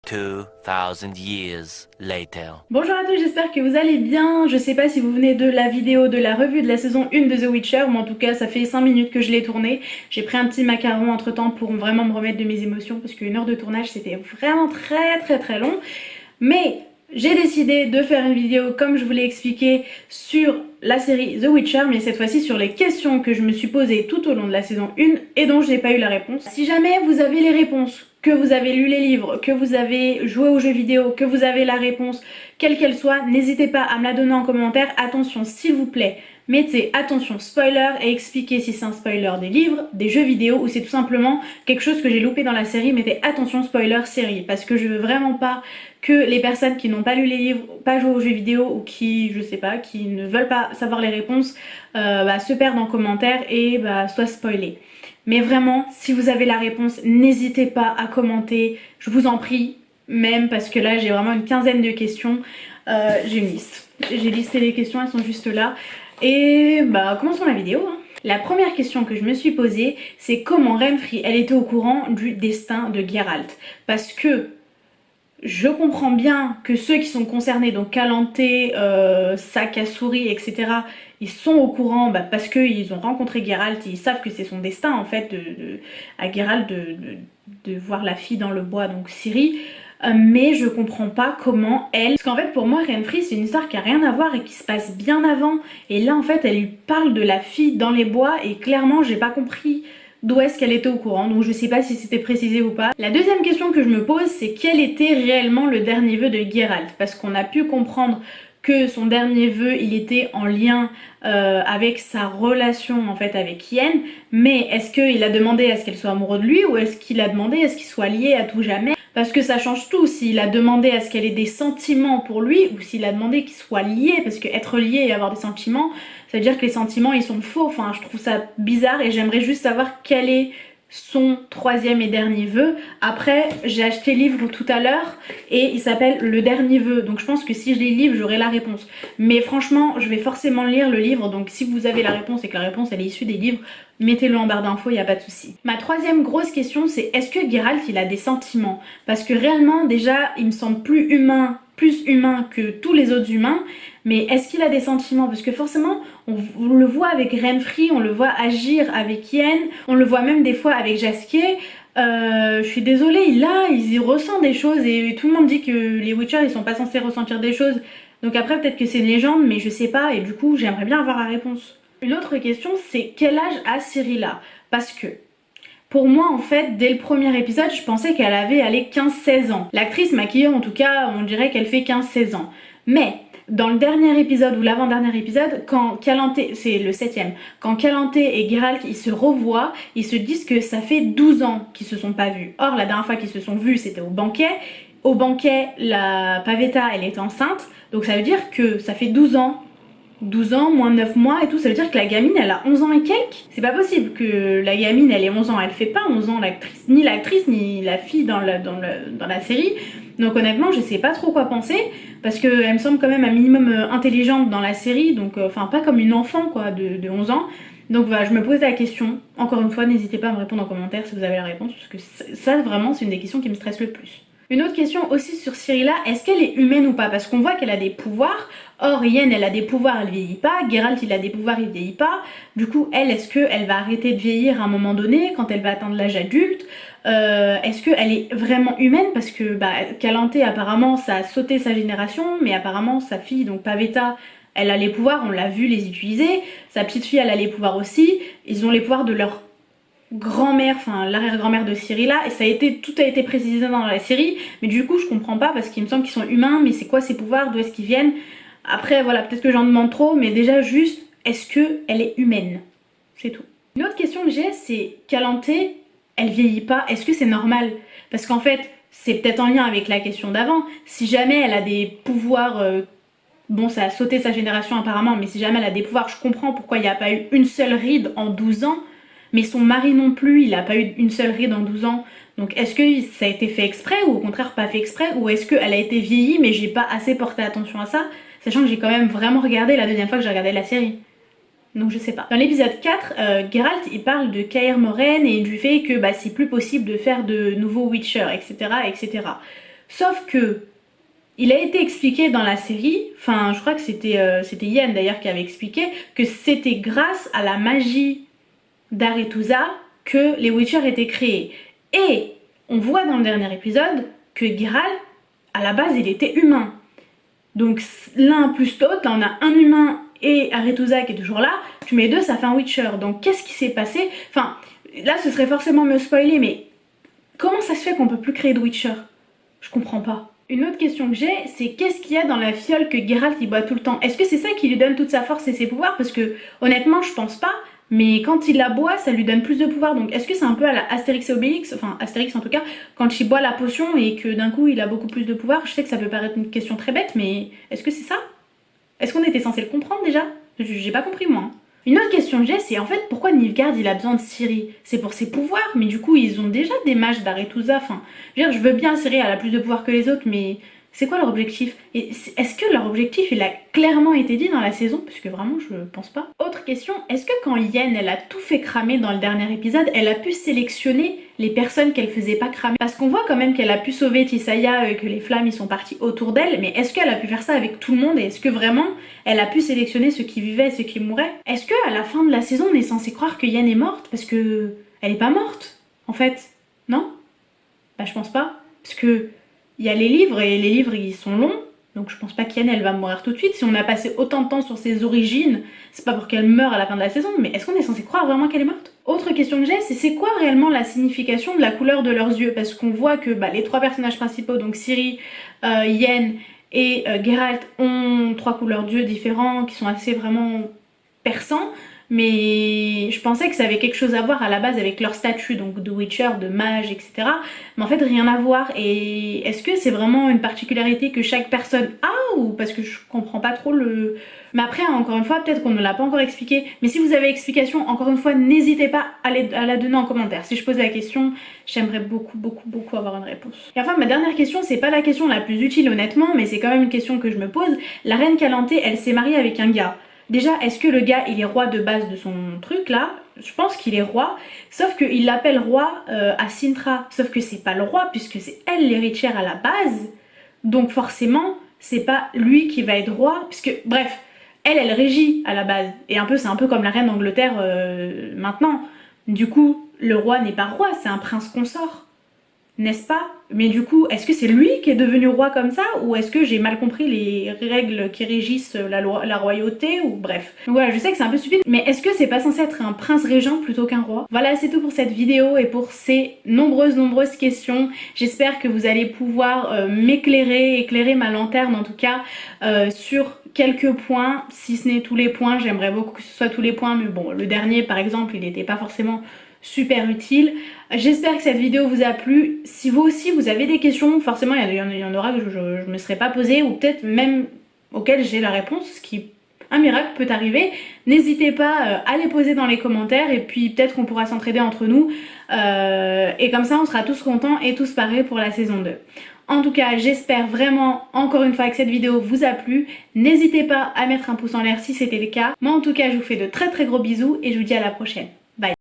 2000 years later. Bonjour à tous, j'espère que vous allez bien. Je sais pas si vous venez de la vidéo de la revue de la saison 1 de The Witcher, mais en tout cas ça fait 5 minutes que je l'ai tournée. J'ai pris un petit macaron entre temps pour vraiment me remettre de mes émotions parce qu'une heure de tournage c'était vraiment très long. Mais j'ai décidé de faire une vidéo comme je vous l'ai expliqué sur la série The Witcher, mais cette fois-ci sur les questions que je me suis posées tout au long de la saison 1 et dont je n'ai pas eu la réponse. Si jamais vous avez les réponses, que vous avez lu les livres, que vous avez joué aux jeux vidéo, que vous avez la réponse, quelle qu'elle soit, n'hésitez pas à me la donner en commentaire. Attention s'il vous plaît, mettez attention spoiler et expliquez si c'est un spoiler des livres, des jeux vidéo ou c'est tout simplement quelque chose que j'ai loupé dans la série. Mettez attention spoiler série parce que je veux vraiment pas que les personnes qui n'ont pas lu les livres, pas joué aux jeux vidéo ou qui, je sais pas, qui ne veulent pas savoir les réponses se perdent en commentaire et soient spoilées. Mais vraiment, si vous avez la réponse, n'hésitez pas à commenter, je vous en prie, même parce que là j'ai vraiment une quinzaine de questions. J'ai une liste, j'ai listé les questions, elles sont juste là. Et commençons la vidéo. La première question que je me suis posée, c'est comment Renfri, elle était au courant du destin de Geralt. Parce que je comprends bien que ceux qui sont concernés, donc Calanté, Sakasuri, etc., ils sont au courant parce qu'ils ont rencontré Geralt, ils savent que c'est son destin en fait à Geralt de voir la fille dans le bois, donc Ciri. Mais je comprends pas comment elle... Parce qu'en fait pour moi Renfri c'est une histoire qui a rien à voir et qui se passe bien avant. Et là en fait elle lui parle de la fille dans les bois et clairement j'ai pas compris d'où est-ce qu'elle était au courant, donc je sais pas si c'était précisé ou pas. La deuxième question que je me pose, c'est quel était réellement le dernier vœu de Geralt, parce qu'on a pu comprendre que son dernier vœu, il était en lien avec sa relation en fait avec Yen, mais est-ce qu'il a demandé à ce qu'elle soit amoureuse de lui ou est-ce qu'il a demandé à ce qu'ils soient liés à tout jamais? Parce que ça change tout, s'il a demandé à ce qu'elle ait des sentiments pour lui ou s'il a demandé qu'ils soient liés, parce que être lié et avoir des sentiments, ça veut dire que les sentiments ils sont faux. Enfin je trouve ça bizarre et j'aimerais juste savoir quel est son troisième et dernier vœu. Après j'ai acheté le livre tout à l'heure et il s'appelle Le Dernier Vœu, donc je pense que si je lis le livre j'aurai la réponse. Mais franchement je vais forcément lire le livre, donc si vous avez la réponse et que la réponse elle est issue des livres, mettez-le en barre d'infos, il n'y a pas de souci. Ma troisième grosse question c'est est-ce que Geralt il a des sentiments? Parce que réellement déjà il me semble plus humain que tous les autres humains, mais est-ce qu'il a des sentiments? Parce que forcément on le voit avec Renfri, on le voit agir avec Yen, on le voit même des fois avec Jaskier. Je suis désolée, il ressent des choses et tout le monde dit que les Witcher ils sont pas censés ressentir des choses. Donc après peut-être que c'est une légende mais je sais pas et du coup j'aimerais bien avoir la réponse. Une autre question c'est quel âge a Ciri? Parce que pour moi en fait dès le premier épisode je pensais qu'elle avait 15-16 ans. L'actrice maquillée en tout cas on dirait qu'elle fait 15-16 ans. Mais dans le dernier épisode ou l'avant-dernier épisode, quand Calanté, c'est le 7ème, quand Calanté et Geralt ils se revoient, ils se disent que ça fait 12 ans qu'ils se sont pas vus. Or la dernière fois qu'ils se sont vus c'était au banquet. Au banquet la Pavetta elle est enceinte, donc ça veut dire que ça fait 12 ans moins 9 mois et tout, ça veut dire que la gamine elle a 11 ans et quelques. C'est pas possible que la gamine elle ait 11 ans, elle fait pas 11 ans l'actrice ni la fille dans la série. Donc honnêtement je sais pas trop quoi penser parce qu'elle me semble quand même un minimum intelligente dans la série, donc enfin pas comme une enfant quoi de 11 ans. Donc voilà, je me pose la question, encore une fois n'hésitez pas à me répondre en commentaire si vous avez la réponse parce que ça vraiment c'est une des questions qui me stresse le plus. Une autre question aussi sur Ciri, est-ce qu'elle est humaine ou pas? Parce qu'on voit qu'elle a des pouvoirs. Or Yen elle a des pouvoirs, elle vieillit pas. Geralt il a des pouvoirs, il vieillit pas. Du coup elle, est-ce qu'elle va arrêter de vieillir à un moment donné quand elle va atteindre l'âge adulte? Est-ce qu'elle est vraiment humaine? Parce que Calanté apparemment ça a sauté sa génération, mais apparemment sa fille donc Pavetta elle a les pouvoirs, on l'a vu les utiliser. Sa petite fille elle a les pouvoirs aussi. Ils ont les pouvoirs de leur grand-mère, enfin l'arrière-grand-mère de Ciri et tout a été précisé dans la série, mais du coup je comprends pas parce qu'il me semble qu'ils sont humains, mais c'est quoi ces pouvoirs, d'où est-ce qu'ils viennent? Après voilà, peut-être que j'en demande trop, mais déjà juste, est-ce qu'elle est humaine? C'est tout. Une autre question que j'ai, c'est Calanté, elle vieillit pas, est-ce que c'est normal? Parce qu'en fait, c'est peut-être en lien avec la question d'avant, si jamais elle a des pouvoirs... Bon, ça a sauté sa génération apparemment, mais si jamais elle a des pouvoirs, je comprends pourquoi il n'y a pas eu une seule ride en 12 ans. Mais son mari non plus, il n'a pas eu une seule ride en 12 ans. Donc est-ce que ça a été fait exprès ou au contraire pas fait exprès? Ou est-ce qu'elle a été vieillie mais j'ai pas assez porté attention à ça? Sachant que j'ai quand même vraiment regardé la deuxième fois que j'ai regardé la série. Donc je sais pas. Dans l'épisode 4, Geralt il parle de Kaer Morhen et du fait que c'est plus possible de faire de nouveaux Witcher, etc. etc. Sauf que il a été expliqué dans la série, enfin je crois que c'était Yen d'ailleurs qui avait expliqué, que c'était grâce à la magie d'Arethusa que les Witcher étaient créés. Et on voit dans le dernier épisode que Geralt, à la base, il était humain. Donc l'un plus l'autre, là on a un humain et Arethusa qui est toujours là, tu mets deux, ça fait un Witcher. Donc qu'est-ce qui s'est passé? Enfin, là ce serait forcément me spoiler, mais comment ça se fait qu'on peut plus créer de Witcher? Je comprends pas. Une autre question que j'ai, c'est qu'est-ce qu'il y a dans la fiole que Geralt il boit tout le temps? Est-ce que c'est ça qui lui donne toute sa force et ses pouvoirs? Parce que honnêtement je pense pas, mais quand il la boit ça lui donne plus de pouvoir. Donc est-ce que c'est un peu à la Astérix et Obélix, enfin Astérix en tout cas, quand il boit la potion et que d'un coup il a beaucoup plus de pouvoir? Je sais que ça peut paraître une question très bête, mais est-ce que c'est ça? Est-ce qu'on était censé le comprendre déjà? J'ai pas compris moi. Une autre question que j'ai, c'est en fait pourquoi Nilfgaard il a besoin de Ciri? C'est pour ses pouvoirs, mais du coup ils ont déjà des mages d'Arethusa. Enfin, je veux dire, je veux bien Ciri, elle a plus de pouvoir que les autres, mais c'est quoi leur objectif? Et est-ce que leur objectif il a clairement été dit dans la saison? Parce que vraiment je pense pas. Autre question, est-ce que quand Yen elle a tout fait cramer dans le dernier épisode, elle a pu sélectionner les personnes qu'elle faisait pas cramer? Parce qu'on voit quand même qu'elle a pu sauver Tissaia, que les flammes ils sont partis autour d'elle, mais est-ce qu'elle a pu faire ça avec tout le monde? Et est-ce que vraiment elle a pu sélectionner ceux qui vivaient et ceux qui mouraient? Est-ce que à la fin de la saison on est censé croire que Yen est morte? Parce que elle est pas morte en fait, non? Bah je pense pas, parce que il y a les livres et les livres ils sont longs, donc je pense pas qu'Yen elle va mourir tout de suite. Si on a passé autant de temps sur ses origines, c'est pas pour qu'elle meure à la fin de la saison, mais est-ce qu'on est censé croire vraiment qu'elle est morte? Autre question que j'ai, c'est quoi réellement la signification de la couleur de leurs yeux? Parce qu'on voit que les trois personnages principaux, donc Ciri, Yen et Geralt, ont trois couleurs d'yeux différents qui sont assez vraiment perçants. Mais je pensais que ça avait quelque chose à voir à la base avec leur statut, donc de Witcher, de mage, etc. Mais en fait rien à voir. Et est-ce que c'est vraiment une particularité que chaque personne a, ou parce que je comprends pas trop le... Mais après encore une fois peut-être qu'on ne l'a pas encore expliqué, mais si vous avez explication, encore une fois n'hésitez pas à la donner en commentaire. Si je pose la question, j'aimerais beaucoup avoir une réponse. Et enfin ma dernière question, c'est pas la question la plus utile honnêtement, mais c'est quand même une question que je me pose. La reine Calanthe, elle s'est mariée avec un gars. Déjà, est-ce que le gars, il est roi de base de son truc là? Je pense qu'il est roi, sauf qu'il l'appelle roi à Cintra. Sauf que c'est pas le roi, puisque c'est elle l'héritière à la base. Donc forcément, c'est pas lui qui va être roi, puisque, bref, elle régit à la base. Et c'est un peu comme la reine d'Angleterre maintenant. Du coup, le roi n'est pas roi, c'est un prince consort. N'est-ce pas? Mais du coup, est-ce que c'est lui qui est devenu roi comme ça? Ou est-ce que j'ai mal compris les règles qui régissent la royauté? Ou bref. Donc voilà, je sais que c'est un peu stupide, mais est-ce que c'est pas censé être un prince régent plutôt qu'un roi? Voilà, c'est tout pour cette vidéo et pour ces nombreuses questions. J'espère que vous allez pouvoir m'éclairer, éclairer ma lanterne en tout cas, sur quelques points, si ce n'est tous les points. J'aimerais beaucoup que ce soit tous les points, mais bon, le dernier par exemple, il n'était pas forcément super utile. J'espère que cette vidéo vous a plu. Si vous aussi vous avez des questions, forcément il y en aura que je me serais pas posé, ou peut-être même auxquelles j'ai la réponse, ce qui, un miracle peut arriver. N'hésitez pas à les poser dans les commentaires et puis peut-être qu'on pourra s'entraider entre nous. Et comme ça on sera tous contents et tous parés pour la saison 2. En tout cas, j'espère vraiment, encore une fois, que cette vidéo vous a plu. N'hésitez pas à mettre un pouce en l'air si c'était le cas. Moi en tout cas, je vous fais de très gros bisous et je vous dis à la prochaine.